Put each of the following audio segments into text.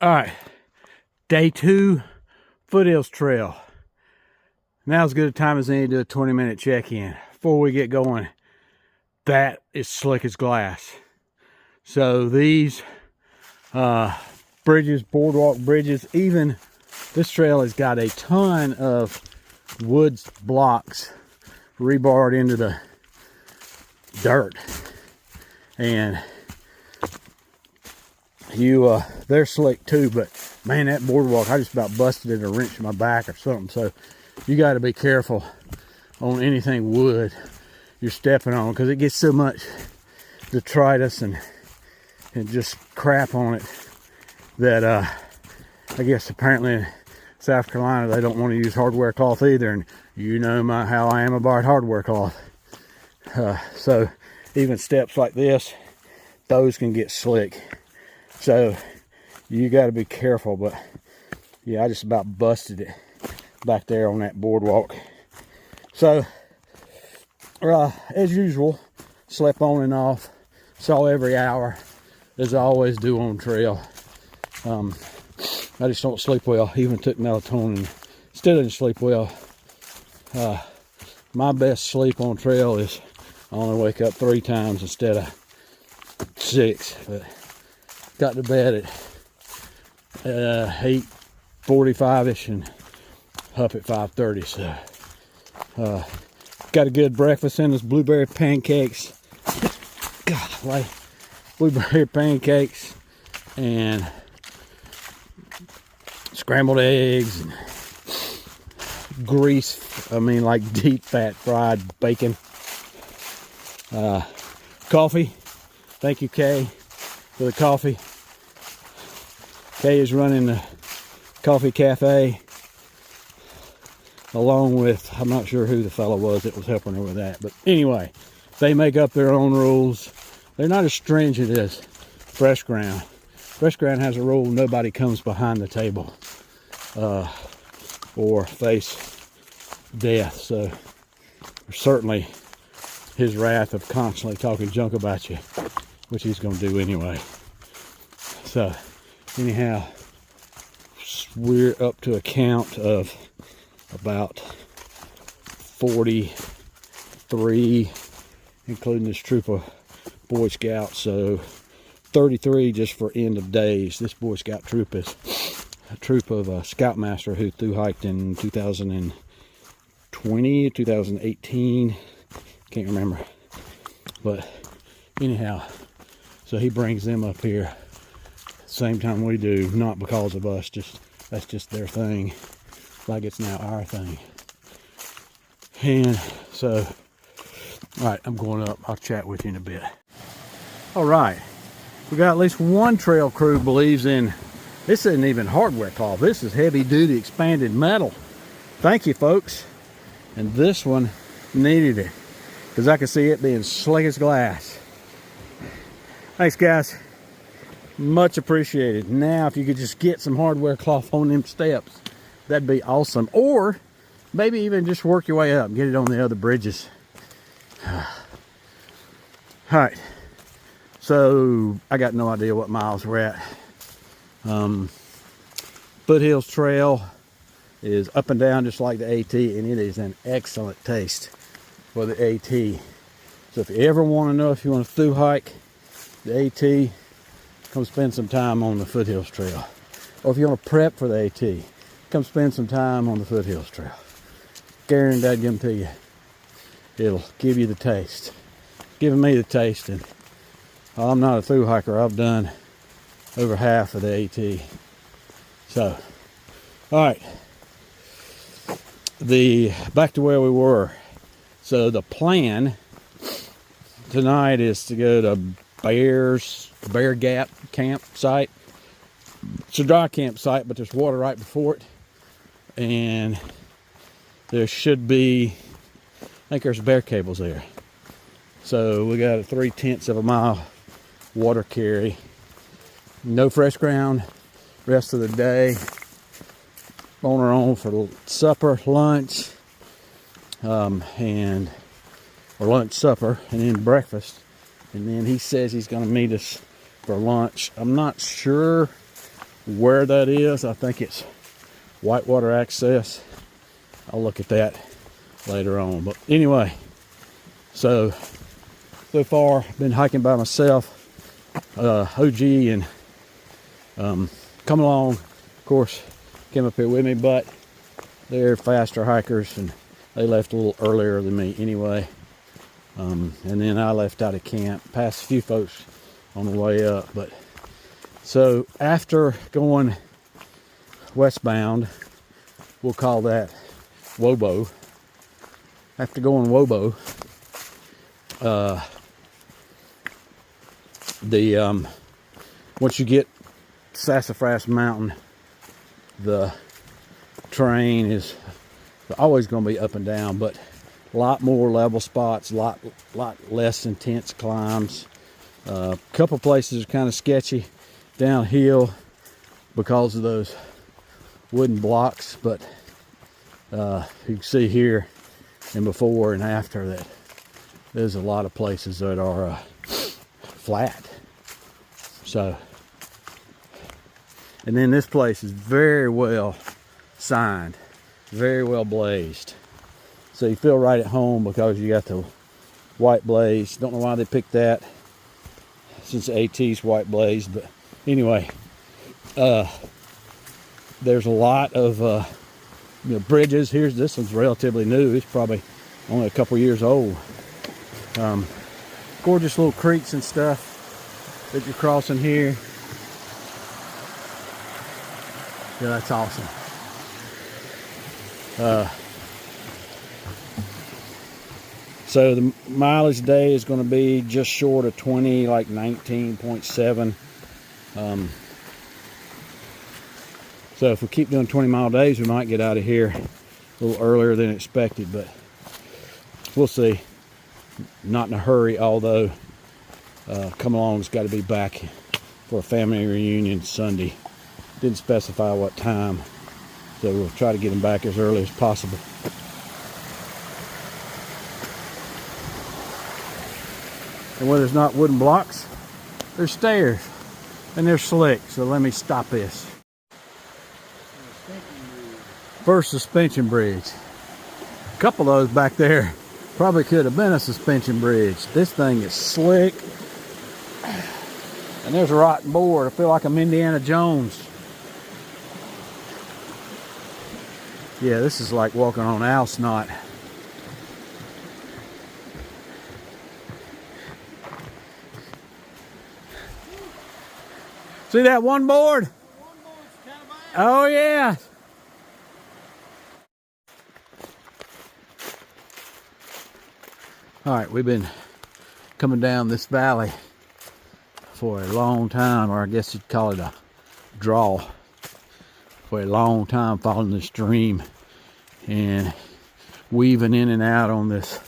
All right, day 2, Foothills Trail. Now as good a time as any to do a 20-minute check-in. Before we get going, that is slick as glass. So these bridges, boardwalk bridges, even this trail has got a ton of woods blocks rebarred into the dirt. And they're slick too, but man, that boardwalk, I just about busted it or wrenched my back or something. So you got to be careful on anything wood you're stepping on, because it gets so much detritus and just crap on it that I guess apparently in South Carolina they don't want to use hardware cloth either, and you know how I am about hardware cloth. So even steps like this, those can get slick. So you got to be careful. But yeah, I just about busted it back there on that boardwalk. So as usual, slept on and off, saw every hour as I always do on trail. I just don't sleep well. Even took melatonin, still didn't sleep well. My best sleep on trail is I only wake up 3 times instead of 6. But got to bed at 8:45ish and up at 5:30. So got a good breakfast in this blueberry pancakes. God, blueberry pancakes and scrambled eggs and like deep fat fried bacon. Coffee. Thank you, Kay, for the coffee. Kay is running the coffee cafe along with, I'm not sure who the fellow was that was helping her with that, but anyway, they make up their own rules. They're not as stringent as Fresh Ground. Fresh Ground has a rule: nobody comes behind the table or face death. So certainly his wrath of constantly talking junk about you, which he's going to do anyway. So anyhow, we're up to a count of about 43, including this troop of Boy Scouts. So 33 just for end of days. This Boy Scout troop is a troop of Scoutmaster who through hiked in 2020, 2018. Can't remember. But anyhow, so he brings them up here same time we do, not because of us, that's just their thing, like it's now our thing. And so, all right, I'm going up. I'll chat with you in a bit. All right, we got at least one trail crew believes in, this isn't even hardware cloth, this is heavy duty expanded metal. Thank you, folks. And this one needed it, because I could see it being slick as glass. Thanks, guys. Much appreciated. Now, if you could just get some hardware cloth on them steps, that'd be awesome. Or maybe even just work your way up, get it on the other bridges. All right. So I got no idea what miles we're at. Foothills Trail is up and down just like the AT, and it is an excellent taste for the AT. So if you ever want to know if you want to through hike the AT, come spend some time on the Foothills Trail. Or if you want to prep for the AT, come spend some time on the Foothills Trail. Guaranteed to you, it'll give you the taste. Giving me the taste, and I'm not a through hiker. I've done over half of the AT. So, all right. Back to where we were. So the plan tonight is to go to Bear Gap campsite. It's a dry campsite, but there's water right before it, and there should be, I think there's bear cables there. So we got a 3/10 of a mile water carry. No Fresh Ground rest of the day. On our own for supper, lunch, or lunch, supper, and then breakfast. And then he says he's going to meet us for lunch. I'm not sure where that is. I think it's whitewater access. I'll look at that later on. But anyway, so far been hiking by myself. OG and come along, of course, came up here with me, but they're faster hikers and they left a little earlier than me anyway. And then I left out of camp, passed a few folks on the way up. But so after going westbound, we'll call that Wobo. After going Wobo, once you get Sassafras Mountain, the terrain is always going to be up and down, but a lot more level spots, lot less intense climbs. A couple places are kind of sketchy downhill because of those wooden blocks, but you can see here and before and after that there's a lot of places that are flat. So, and then this place is very well signed, very well blazed. So you feel right at home because you got the white blaze. Don't know why they picked that since AT's white blaze, but anyway, there's a lot of bridges. This one's relatively new. It's probably only a couple years old. Gorgeous little creeks and stuff that you're crossing here. Yeah, that's awesome. So the mileage day is going to be just short of 20, like 19.7. So if we keep doing 20-mile days, we might get out of here a little earlier than expected, but we'll see. Not in a hurry, although Come Along's got to be back for a family reunion Sunday. Didn't specify what time, so we'll try to get him back as early as possible. And where there's not wooden blocks, there's stairs, and they're slick. So let me stop this. First suspension bridge. A couple of those back there probably could have been a suspension bridge. This thing is slick. And there's a rotten board. I feel like I'm Indiana Jones. Yeah, this is like walking on owl snot. See that one board? Oh yeah. All right, we've been coming down this valley for a long time, or I guess you'd call it a draw, for a long time, following the stream and weaving in and out on this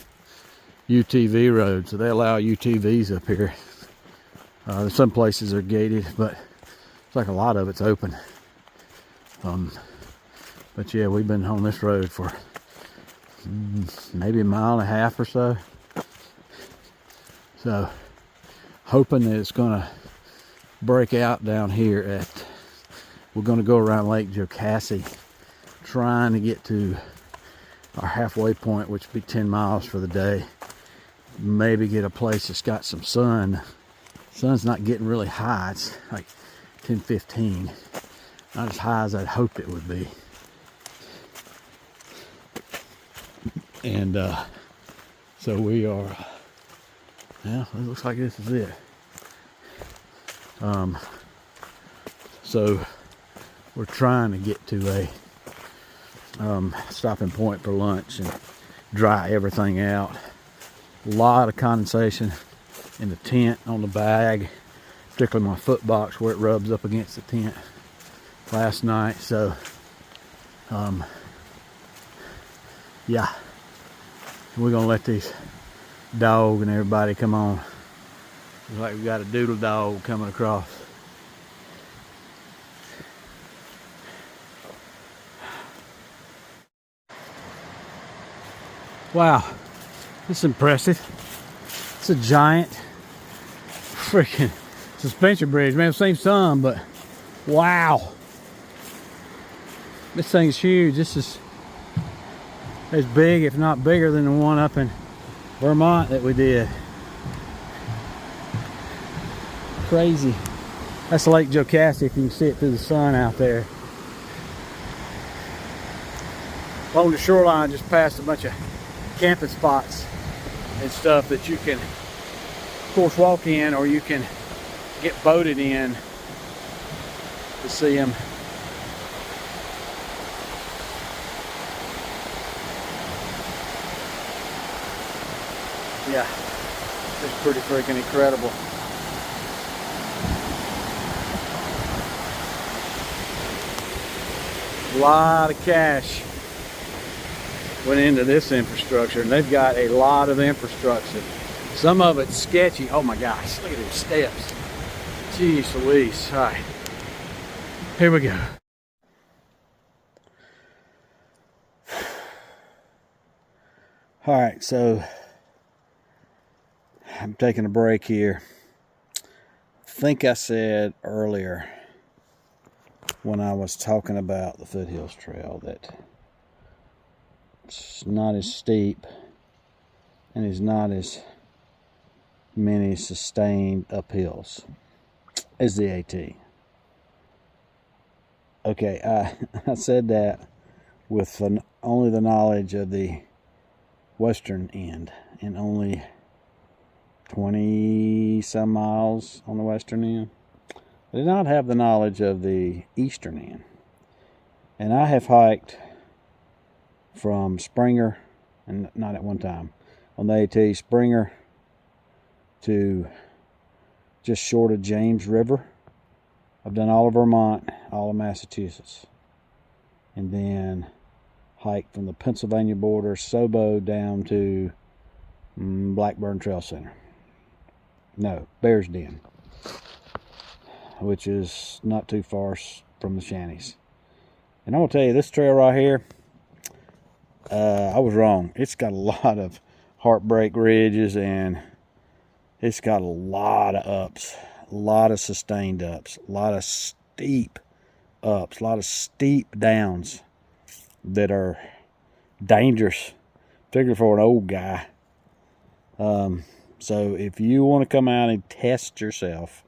UTV road. So they allow UTVs up here. Some places are gated, but it's like a lot of it's open. But yeah, we've been on this road for maybe a mile and a half or so. So hoping that it's gonna break out down here at, we're gonna go around Lake Jocassee, trying to get to our halfway point, which would be 10 miles for the day. Maybe get a place that's got some sun. Sun's not getting really high. It's like 10-15. Not as high as I'd hoped it would be. And so we are, yeah, it looks like this is it. So we're trying to get to a stopping point for lunch and dry everything out. A lot of condensation in the tent, on the bag, particularly my foot box where it rubs up against the tent last night. So yeah, we're gonna let these dog and everybody come on. Looks like we got a doodle dog coming across. Wow, this is impressive. It's a giant freaking suspension bridge, man. I've seen some, but wow. This thing's huge. This is as big, if not bigger, than the one up in Vermont that we did. Crazy. That's Lake Jocassee, if you can see it through the sun out there. Along the shoreline, just past a bunch of camping spots and stuff that you can, of course, walk in, or you can get boated in to see them. Yeah, it's pretty freaking incredible. A lot of cash went into this infrastructure, and they've got a lot of infrastructure. Some of it's sketchy. Oh my gosh, look at these steps. Jeez Louise. All right, here we go. All right, so I'm taking a break here. I think I said earlier when I was talking about the Foothills Trail that it's not as steep and is not as many sustained uphills as the AT. Okay, I said that with only the knowledge of the western end and only 20 some miles on the western end. I did not have the knowledge of the eastern end. And I have hiked from Springer, and not at one time, on the AT, Springer to just short of James River. I've done all of Vermont, all of Massachusetts. And then hiked from the Pennsylvania border, Sobo, down to Blackburn Trail Center. No, Bear's Den, which is not too far from the Shanties. And I'm going to tell you, this trail right here, I was wrong. It's got a lot of heartbreak ridges, and it's got a lot of ups, a lot of sustained ups, a lot of steep ups, a lot of steep downs that are dangerous, particularly for an old guy. So if you want to come out and test yourself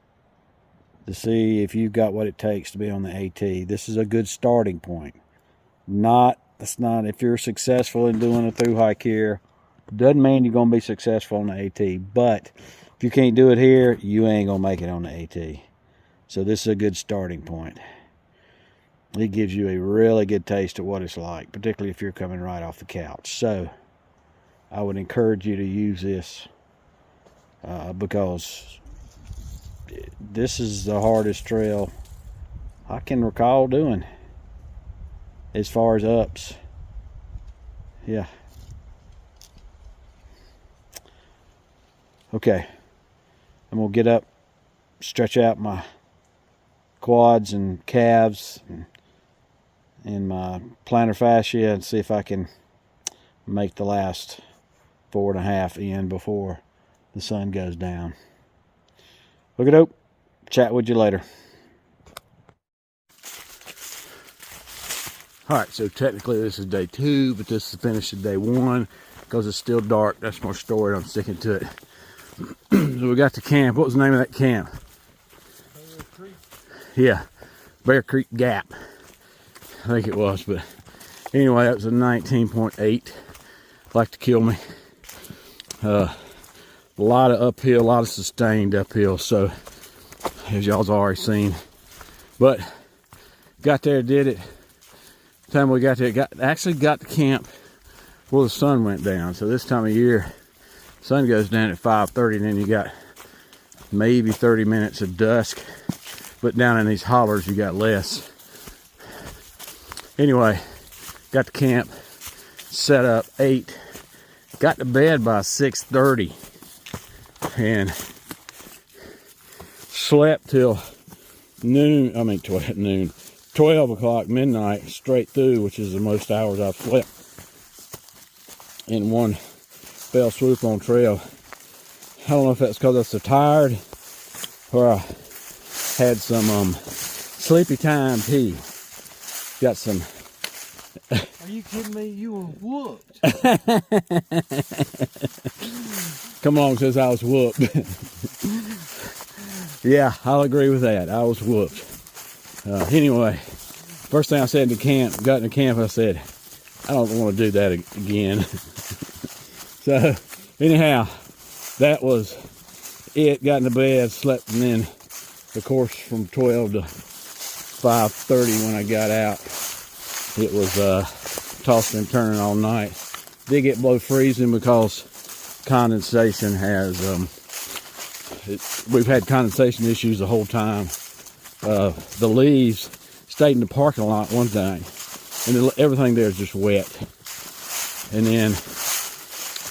to see if you've got what it takes to be on the AT, this is a good starting point. That's not if you're successful in doing a through hike here, doesn't mean you're going to be successful on the AT. But if you can't do it here, you ain't going to make it on the AT. So this is a good starting point. It gives you a really good taste of what it's like, particularly if you're coming right off the couch. So I would encourage you to use this because this is the hardest trail I can recall doing as far as ups. Yeah. Okay. I'm going to get up, stretch out my quads and calves and my plantar fascia and see if I can make the last 4.5 in before the sun goes down. Look it up. Chat with you later. Alright, so technically this is day 2, but this is the finish of day 1 because it's still dark. That's my story. I'm sticking to it. So we got to camp. What was the name of that camp? Bear Creek. Yeah, Bear Creek Gap, I think it was. But anyway, that was a 19.8. Like to kill me. A lot of uphill, a lot of sustained uphill. So as y'all's already seen, but got there, did it. Time we got there, actually got to camp before the sun went down. So this time of year, sun goes down at 5:30, and then you got maybe 30 minutes of dusk. But down in these hollers, you got less. Anyway, got to camp, set up, ate, got to bed by 6:30, and slept till noon. 12 o'clock, midnight, straight through, which is the most hours I've slept in one fell swoop on trail. I don't know if that's because I was so tired or I had some sleepy time tea. Got some Are you kidding me? You were whooped. Come along says I was whooped. Yeah, I'll agree with that. I was whooped. Anyway, first thing I said in the camp, got in the camp, I said, I don't want to do that again. So, anyhow, that was it. Got into bed, slept, and then, of course, from 12 to 5:30 when I got out, it was tossing and turning all night. Did get below freezing because condensation has, we've had condensation issues the whole time. The leaves stayed in the parking lot, one thing, and everything there is just wet. And then,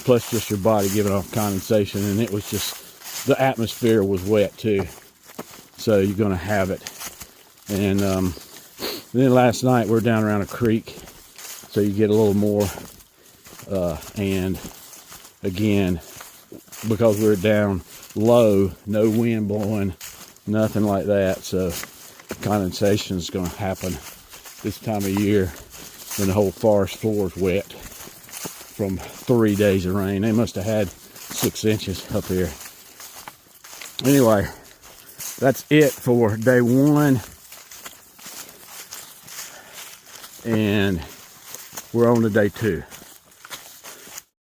plus just your body giving off condensation, and it was just, the atmosphere was wet too. So you're going to have it. And then last night we were down around a creek, so you get a little more. And again, because we were down low, no wind blowing, nothing like that, so condensation is going to happen this time of year when the whole forest floor is wet from 3 days of rain. They must have had 6 inches up here. Anyway, that's it for day 1, and we're on to day 2.